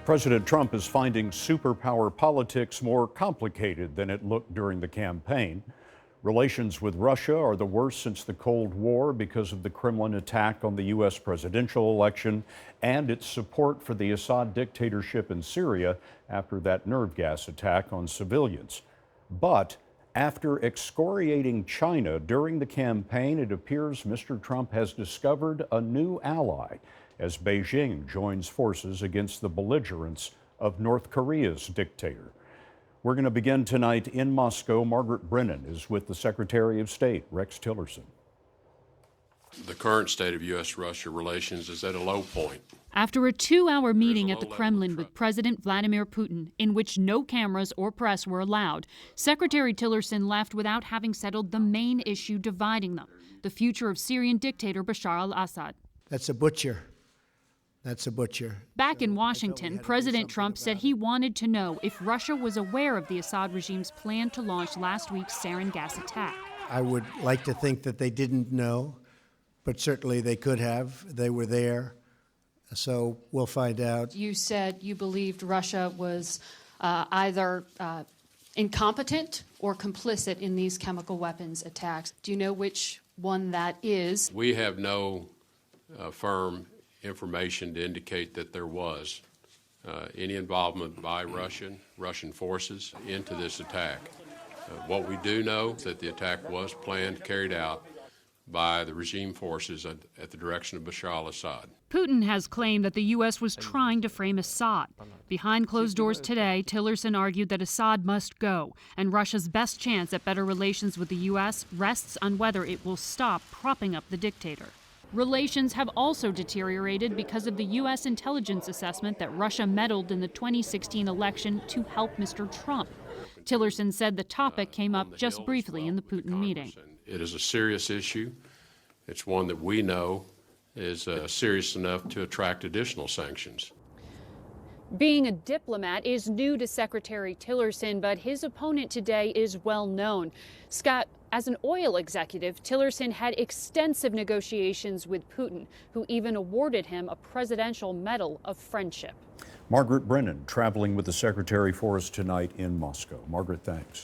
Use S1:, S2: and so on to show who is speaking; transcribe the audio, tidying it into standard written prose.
S1: President Trump is finding superpower politics more complicated than it looked during the campaign. Relations with Russia are the worst since the Cold War because of the Kremlin attack on the U.S. presidential election and its support for the Assad dictatorship in Syria after that nerve gas attack on civilians. But after excoriating China during the campaign, it appears Mr. Trump has discovered a new ally as Beijing joins forces against the belligerence of North Korea's dictator. We're going to begin tonight in Moscow. Margaret Brennan is with the Secretary of State, Rex Tillerson.
S2: The current state of U.S.-Russia relations is at a low point.
S3: After a 2-hour meeting at the Kremlin with President Vladimir Putin, in which no cameras or press were allowed, Secretary Tillerson left without having settled the main issue dividing them, the future of Syrian dictator Bashar al-Assad.
S4: That's a butcher. That's a butcher.
S3: Back in Washington, President Trump said he wanted to know if Russia was aware of the Assad regime's plan to launch last week's sarin gas attack.
S4: I would like to think that they didn't know, but certainly they could have. They were there, so we'll find out.
S5: You said you believed Russia was either incompetent or complicit in these chemical weapons attacks. Do you know which one that is?
S2: We have no firm information to indicate that there was any involvement by Russian forces into this attack. What we do know is that the attack was planned, carried out by the regime forces at the direction of Bashar al-Assad.
S3: Putin has claimed that the U.S. was trying to frame Assad. Behind closed doors today, Tillerson argued that Assad must go, and Russia's best chance at better relations with the U.S. rests on whether it will stop propping up the dictator. Relations have also deteriorated because of the U.S. intelligence assessment that Russia meddled in the 2016 election to help Mr. Trump. Tillerson said the topic came up just briefly in the Putin meeting.
S2: It is a serious issue. It's one that we know is serious enough to attract additional sanctions.
S3: Being a diplomat is new to Secretary Tillerson, but his opponent today is well known. Scott, as an oil executive, Tillerson had extensive negotiations with Putin, who even awarded him a Presidential Medal of Friendship.
S1: Margaret Brennan traveling with the Secretary for us tonight in Moscow. Margaret, thanks.